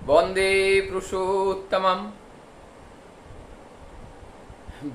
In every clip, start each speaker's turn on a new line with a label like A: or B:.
A: वंदे पुरुषोत्तमम।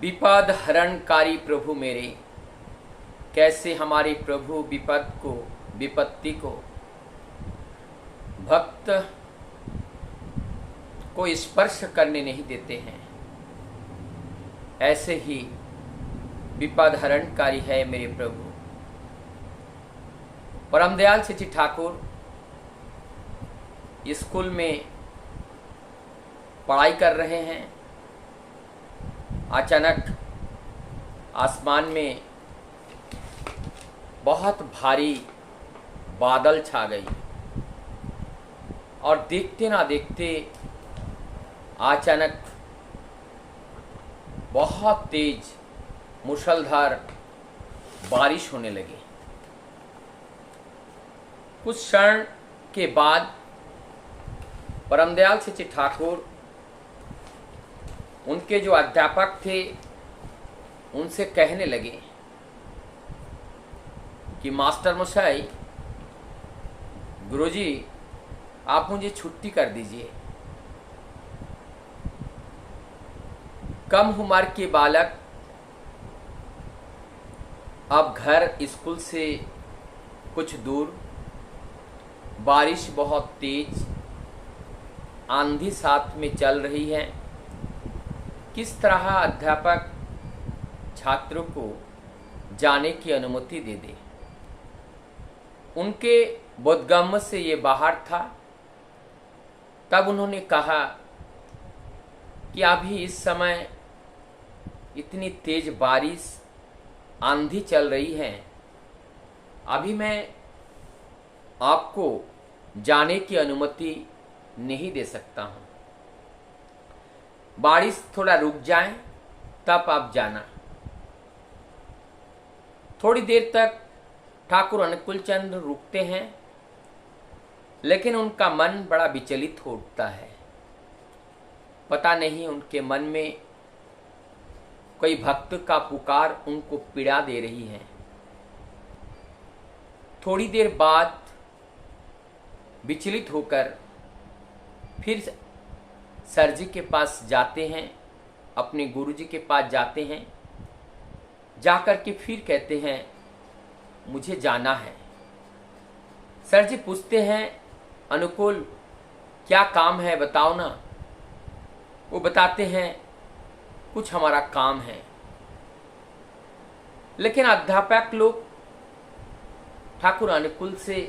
A: विपद हरणकारी प्रभु मेरे, कैसे हमारे प्रभु विपत्ति को भक्त को स्पर्श करने नहीं देते हैं। ऐसे ही विपद हरणकारी है मेरे प्रभु। परम दयाल श्री ठाकुर स्कूल में पढ़ाई कर रहे हैं। अचानक आसमान में बहुत भारी बादल छा गई और देखते ना देखते अचानक बहुत तेज मूसलाधार बारिश होने लगी। कुछ क्षण के बाद परमदयाल श्री ठाकुर उनके जो अध्यापक थे उनसे कहने लगे कि मास्टर मशाई, गुरुजी आप मुझे छुट्टी कर दीजिए। कम उम्र के बालक अब घर स्कूल से कुछ दूर, बारिश बहुत तेज, आंधी साथ में चल रही है। किस तरह अध्यापक छात्रों को जाने की अनुमति दे दे? उनके बोधगम्य से ये बाहर था। तब उन्होंने कहा कि अभी इस समय इतनी तेज बारिश, आंधी चल रही है, अभी मैं आपको जाने की अनुमति नहीं दे सकता हूँ। बारिश थोड़ा रुक जाए तब आप जाना। थोड़ी देर तक ठाकुर अनुकूल चंद्र रुकते हैं, लेकिन उनका मन बड़ा विचलित हो उठता है। पता नहीं उनके मन में कोई भक्त का पुकार उनको पीड़ा दे रही है। थोड़ी देर बाद विचलित होकर फिर सर जी के पास जाते हैं, अपने गुरु जी के पास जाते हैं। जाकर के फिर कहते हैं मुझे जाना है। सर जी पूछते हैं अनुकूल क्या काम है बताओ ना। वो बताते हैं कुछ हमारा काम है। लेकिन अध्यापक लोग ठाकुर अनुकूल से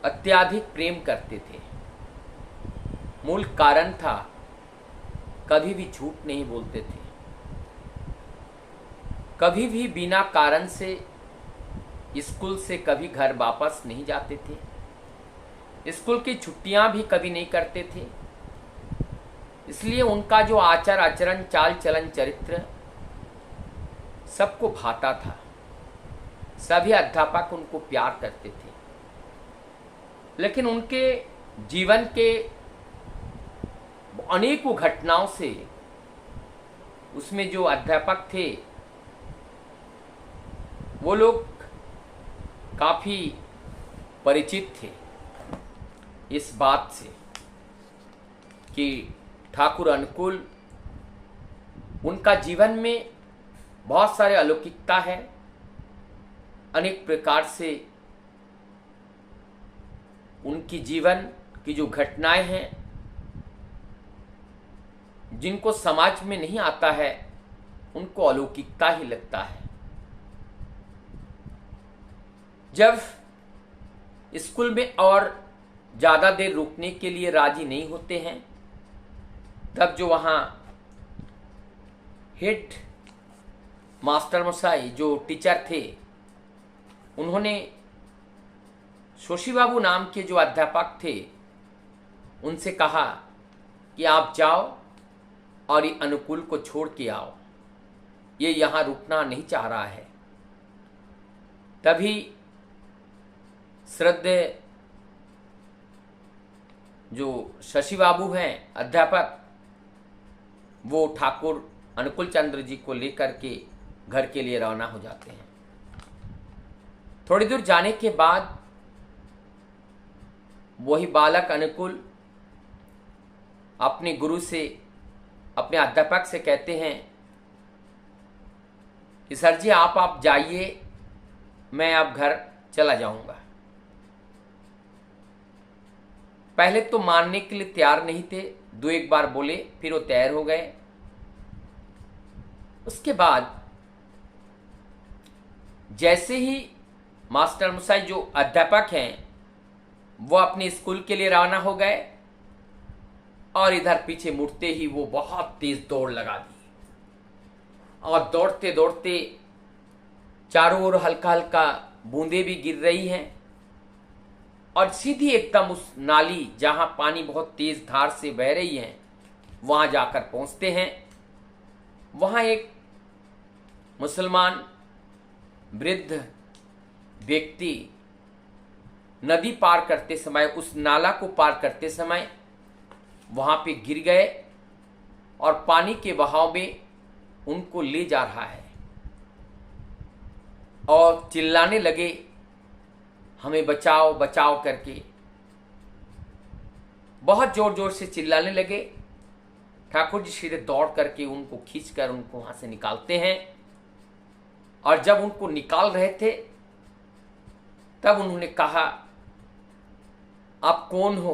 A: अत्यधिक प्रेम करते थे। मूल कारण था कभी भी झूठ नहीं बोलते थे, कभी भी बिना कारण से स्कूल से कभी घर वापस नहीं जाते थे, स्कूल की छुट्टियां भी कभी नहीं करते थे। इसलिए उनका जो आचार आचरण, चाल चलन, चरित्र सबको भाता था। सभी अध्यापक उनको प्यार करते थे। लेकिन उनके जीवन के अनेकों घटनाओं से उसमें जो अध्यापक थे वो लोग काफी परिचित थे इस बात से कि ठाकुर अनुकूल, उनका जीवन में बहुत सारे अलौकिकता है। अनेक प्रकार से उनकी जीवन की जो घटनाएं हैं जिनको समाज में नहीं आता है, उनको अलौकिकता ही लगता है। जब स्कूल में और ज़्यादा देर रुकने के लिए राजी नहीं होते हैं, तब जो वहाँ हेड मास्टर मशाई जो टीचर थे, उन्होंने शोशी बाबू नाम के जो अध्यापक थे उनसे कहा कि आप जाओ और ये अनुकूल को छोड़ के आओ, ये यहाँ रुकना नहीं चाह रहा है। तभी श्रद्धेय जो शशि बाबू हैं अध्यापक, वो ठाकुर अनुकूल चंद्र जी को लेकर के घर के लिए रवाना हो जाते हैं। थोड़ी दूर जाने के बाद वही बालक अनुकूल अपने गुरु से, अपने अध्यापक से कहते हैं कि सर जी आप जाइए, मैं अब घर चला जाऊंगा। पहले तो मानने के लिए तैयार नहीं थे, दो एक बार बोले, फिर वो तैयार हो गए। उसके बाद जैसे ही मास्टर मशाई जो अध्यापक हैं वो अपने स्कूल के लिए रवाना हो गए, और इधर पीछे मुड़ते ही वो बहुत तेज दौड़ लगा दी, और दौड़ते दौड़ते चारों ओर हल्का हल्का बूंदें भी गिर रही हैं, और सीधी एकदम उस नाली जहां पानी बहुत तेज धार से बह रही है वहां जाकर पहुंचते हैं। वहां एक मुसलमान वृद्ध व्यक्ति नदी पार करते समय, उस नाला को पार करते समय वहां पे गिर गए, और पानी के बहाव में उनको ले जा रहा है, और चिल्लाने लगे हमें बचाओ बचाओ करके, बहुत जोर जोर से चिल्लाने लगे। ठाकुर जी सीधे दौड़ करके उनको खींचकर उनको वहां से निकालते हैं, और जब उनको निकाल रहे थे तब उन्होंने कहा आप कौन हो?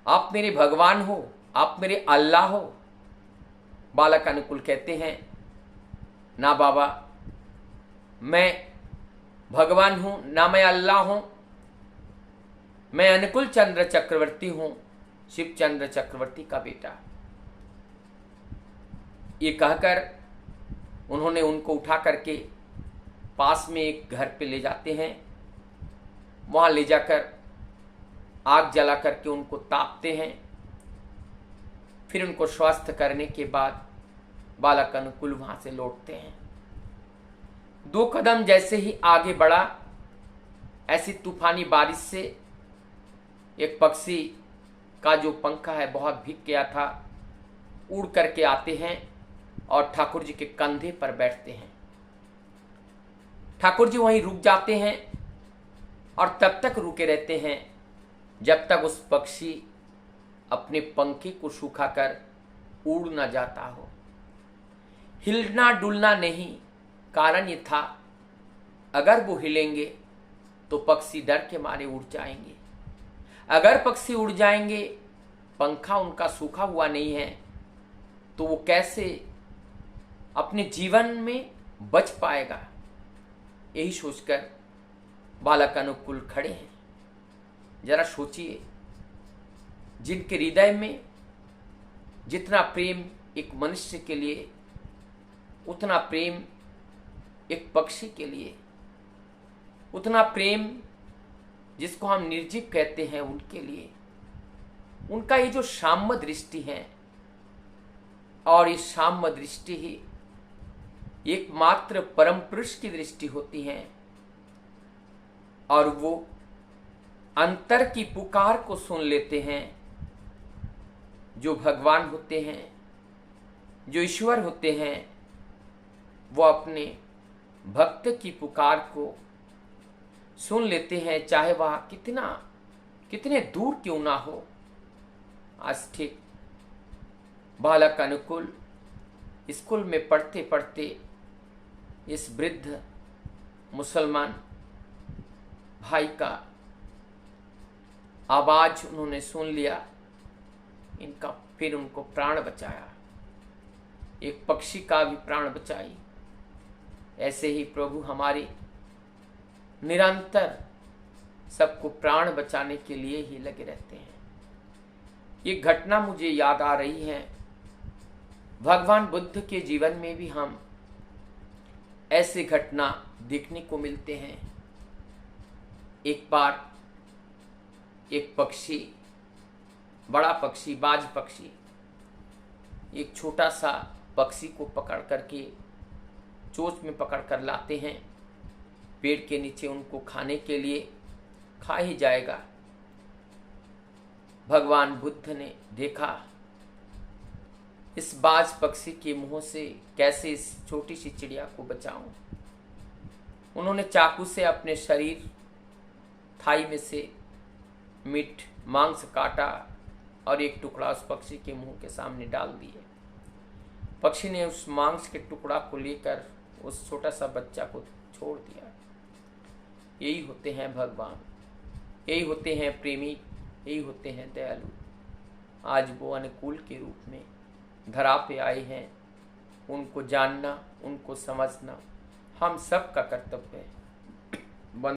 A: आप मेरे भगवान हो, आप मेरे अल्लाह हो? बालक अनुकूल कहते हैं ना बाबा, मैं भगवान हूं ना, मैं अल्लाह हूं, मैं अनुकूल चंद्र चक्रवर्ती हूं, शिव चंद्र चक्रवर्ती का बेटा। ये कहकर उन्होंने उनको उठा करके पास में एक घर पे ले जाते हैं। वहां ले जाकर आग जला करके उनको तापते हैं। फिर उनको स्वस्थ करने के बाद बालक अनुकूल वहां से लौटते हैं। 2 कदम जैसे ही आगे बढ़ा, ऐसी तूफानी बारिश से एक पक्षी का जो पंखा है बहुत भीग गया था, उड़ करके आते हैं और ठाकुर जी के कंधे पर बैठते हैं। ठाकुर जी वहीं रुक जाते हैं और तब तक रुके रहते हैं जब तक उस पक्षी अपने पंखे को सुखाकर उड़ न जाता हो। हिलना डुलना नहीं, कारण ये था अगर वो हिलेंगे तो पक्षी डर के मारे उड़ जाएंगे। अगर पक्षी उड़ जाएंगे, पंखा उनका सूखा हुआ नहीं है, तो वो कैसे अपने जीवन में बच पाएगा। यही सोचकर बालक अनुकूल खड़े हैं। जरा सोचिए, जिनके हृदय में जितना प्रेम एक मनुष्य के लिए, उतना प्रेम एक पक्षी के लिए, उतना प्रेम जिसको हम निर्जीव कहते हैं उनके लिए, उनका ये जो साम्य दृष्टि है, और ये साम्य दृष्टि ही एकमात्र परम पुरुष की दृष्टि होती है, और वो अंतर की पुकार को सुन लेते हैं। जो भगवान होते हैं, जो ईश्वर होते हैं, वो अपने भक्त की पुकार को सुन लेते हैं, चाहे वह कितने दूर क्यों ना हो। आज ठीक बालक अनुकूल स्कूल में पढ़ते पढ़ते इस वृद्ध मुसलमान भाई का आवाज उन्होंने सुन लिया, इनका फिर उनको प्राण बचाया, एक पक्षी का भी प्राण बचाई। ऐसे ही प्रभु हमारे निरंतर सबको प्राण बचाने के लिए ही लगे रहते हैं। ये घटना मुझे याद आ रही है, भगवान बुद्ध के जीवन में भी हम ऐसे घटना देखने को मिलते हैं। एक बार एक पक्षी, बड़ा पक्षी, बाज पक्षी, एक छोटा सा पक्षी को पकड़ करके चोंच में पकड़ कर लाते हैं पेड़ के नीचे उनको खाने के लिए, खा ही जाएगा। भगवान बुद्ध ने देखा इस बाज पक्षी के मुंह से कैसे इस छोटी सी चिड़िया को बचाऊं। उन्होंने चाकू से अपने शरीर थाई में से मीट मांस काटा और एक टुकड़ा उस पक्षी के मुंह के सामने डाल दिए। पक्षी ने उस मांस के टुकड़ा को लेकर उस छोटा सा बच्चा को छोड़ दिया। यही होते हैं भगवान, यही होते हैं प्रेमी, यही होते हैं दयालु। आज वो अनुकूल के रूप में धरा पे आए हैं। उनको जानना, उनको समझना हम सब का कर्तव्य है।